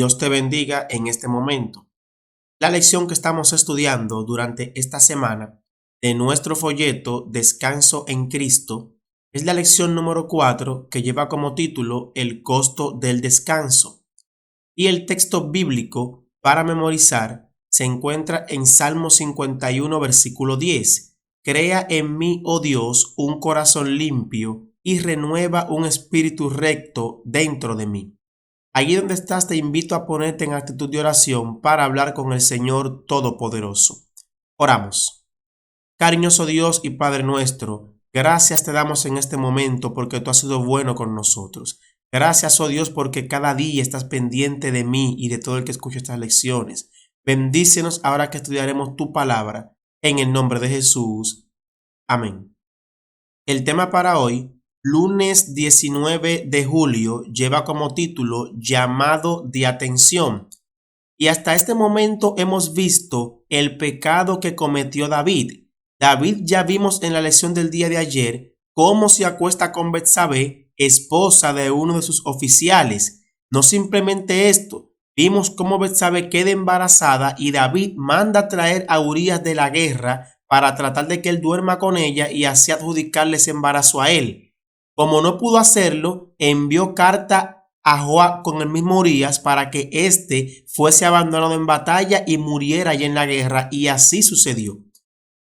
Dios te bendiga en este momento. La lección que estamos estudiando durante esta semana de nuestro folleto Descanso en Cristo es la lección número 4 que lleva como título El costo del descanso. Y el texto bíblico para memorizar se encuentra en Salmo 51, versículo 10. Crea en mí, oh Dios, un corazón limpio y renueva un espíritu recto dentro de mí. Allí donde estás, te invito a ponerte en actitud de oración para hablar con el Señor Todopoderoso. Oramos. Cariñoso Dios y Padre nuestro, gracias te damos en este momento porque tú has sido bueno con nosotros. Gracias, oh Dios, porque cada día estás pendiente de mí y de todo el que escucha estas lecciones. Bendícenos ahora que estudiaremos tu palabra. En el nombre de Jesús. Amén. El tema para hoy, lunes 19 de julio, lleva como título Llamado de atención. Y hasta este momento hemos visto el pecado que cometió David. David ya vimos en la lección del día de ayer cómo se acuesta con Betsabé, esposa de uno de sus oficiales. No simplemente esto, vimos cómo Betsabé queda embarazada y David manda traer a Urías de la guerra para tratar de que él duerma con ella y así adjudicarle ese embarazo a él. Como no pudo hacerlo, envió carta a Joab con el mismo Urías para que éste fuese abandonado en batalla y muriera allá en la guerra, y así sucedió.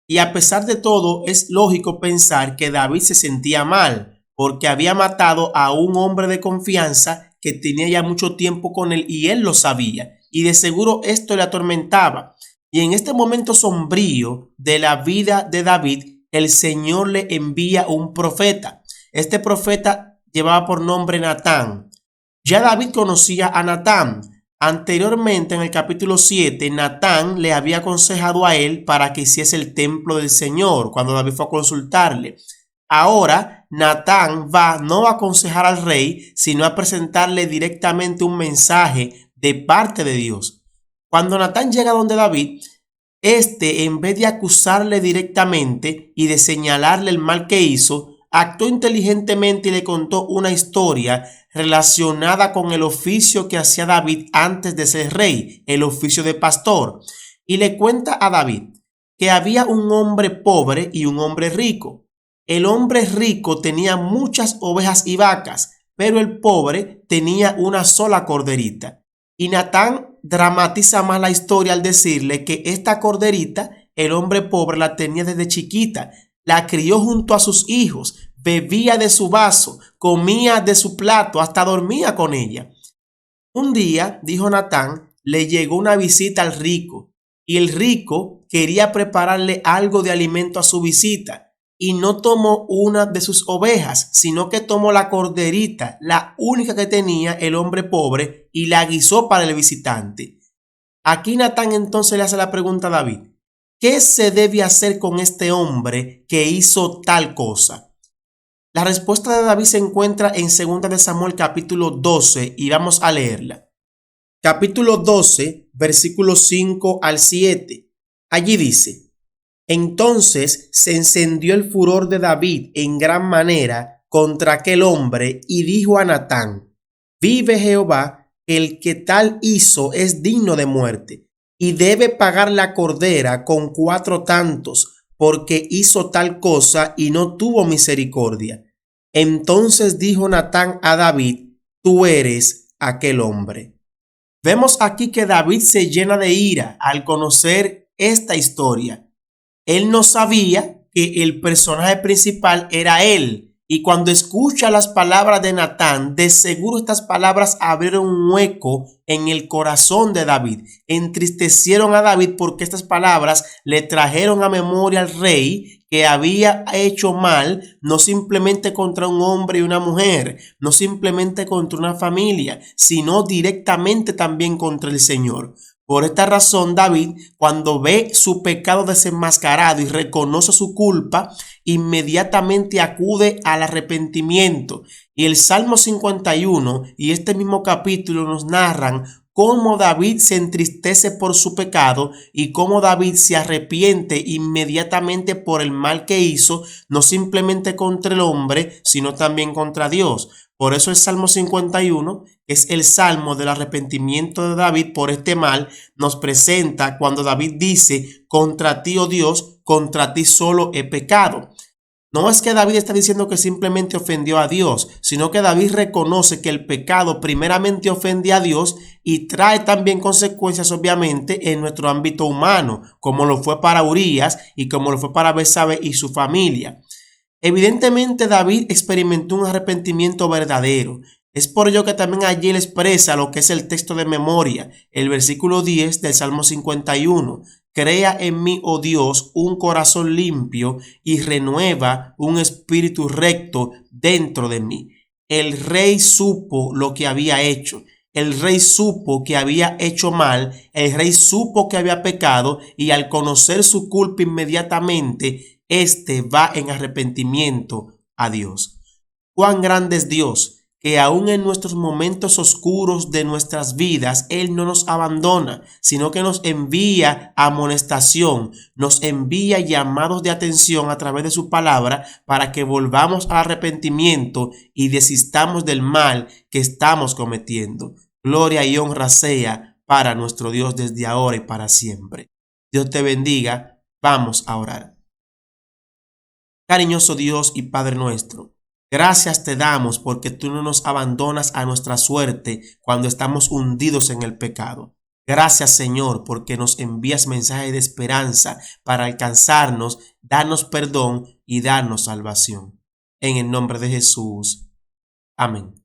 Y a pesar de todo, es lógico pensar que David se sentía mal, porque había matado a un hombre de confianza que tenía ya mucho tiempo con él y él lo sabía, y de seguro esto le atormentaba. Y en este momento sombrío de la vida de David, el Señor le envía un profeta. Este profeta llevaba por nombre Natán. Ya David conocía a Natán. Anteriormente, en el capítulo 7, Natán le había aconsejado a él para que hiciese el templo del Señor cuando David fue a consultarle. Ahora, Natán no va a aconsejar al rey, sino a presentarle directamente un mensaje de parte de Dios. Cuando Natán llega donde David, en vez de acusarle directamente y de señalarle el mal que hizo, actuó inteligentemente y le contó una historia relacionada con el oficio que hacía David antes de ser rey, el oficio de pastor. Y le cuenta a David que había un hombre pobre y un hombre rico. El hombre rico tenía muchas ovejas y vacas, pero el pobre tenía una sola corderita. Y Natán dramatiza más la historia al decirle que esta corderita, el hombre pobre la tenía desde chiquita, la crió junto a sus hijos, bebía de su vaso, comía de su plato, hasta dormía con ella. Un día, dijo Natán, le llegó una visita al rico, y el rico quería prepararle algo de alimento a su visita, y no tomó una de sus ovejas, sino que tomó la corderita, la única que tenía el hombre pobre, y la guisó para el visitante. Aquí Natán entonces le hace la pregunta a David: ¿qué se debe hacer con este hombre que hizo tal cosa? La respuesta de David se encuentra en 2 de Samuel capítulo 12 y vamos a leerla. Capítulo 12, versículos 5 al 7. Allí dice: entonces se encendió el furor de David en gran manera contra aquel hombre y dijo a Natán: vive Jehová, el que tal hizo es digno de muerte y debe pagar la cordera con 4 tantos, porque hizo tal cosa y no tuvo misericordia. Entonces dijo Natán a David: tú eres aquel hombre. Vemos aquí que David se llena de ira al conocer esta historia. Él no sabía que el personaje principal era él. Y cuando escucha las palabras de Natán, de seguro estas palabras abrieron un hueco en el corazón de David. Entristecieron a David porque estas palabras le trajeron a memoria al rey que había hecho mal, no simplemente contra un hombre y una mujer, no simplemente contra una familia, sino directamente también contra el Señor. Por esta razón, David, cuando ve su pecado desenmascarado y reconoce su culpa, inmediatamente acude al arrepentimiento. Y el Salmo 51 y este mismo capítulo nos narran cómo David se entristece por su pecado y cómo David se arrepiente inmediatamente por el mal que hizo, no simplemente contra el hombre, sino también contra Dios. Por eso el Salmo 51, que es el salmo del arrepentimiento de David por este mal, nos presenta cuando David dice: contra ti, oh Dios, contra ti solo he pecado. No es que David está diciendo que simplemente ofendió a Dios, sino que David reconoce que el pecado primeramente ofende a Dios y trae también consecuencias, obviamente, en nuestro ámbito humano, como lo fue para Urías y como lo fue para Betsabé y su familia. Evidentemente David experimentó un arrepentimiento verdadero. Es por ello que también allí él expresa lo que es el texto de memoria, el versículo 10 del Salmo 51. Crea en mí, oh Dios, un corazón limpio y renueva un espíritu recto dentro de mí. El rey supo lo que había hecho. El rey supo que había hecho mal, el rey supo que había pecado y al conocer su culpa inmediatamente, va en arrepentimiento a Dios. Cuán grande es Dios, que aún en nuestros momentos oscuros de nuestras vidas, Él no nos abandona, sino que nos envía amonestación, nos envía llamados de atención a través de su palabra para que volvamos al arrepentimiento y desistamos del mal que estamos cometiendo. Gloria y honra sea para nuestro Dios desde ahora y para siempre. Dios te bendiga. Vamos a orar. Cariñoso Dios y Padre nuestro, gracias te damos porque tú no nos abandonas a nuestra suerte cuando estamos hundidos en el pecado. Gracias, Señor, porque nos envías mensajes de esperanza para alcanzarnos, darnos perdón y darnos salvación. En el nombre de Jesús. Amén.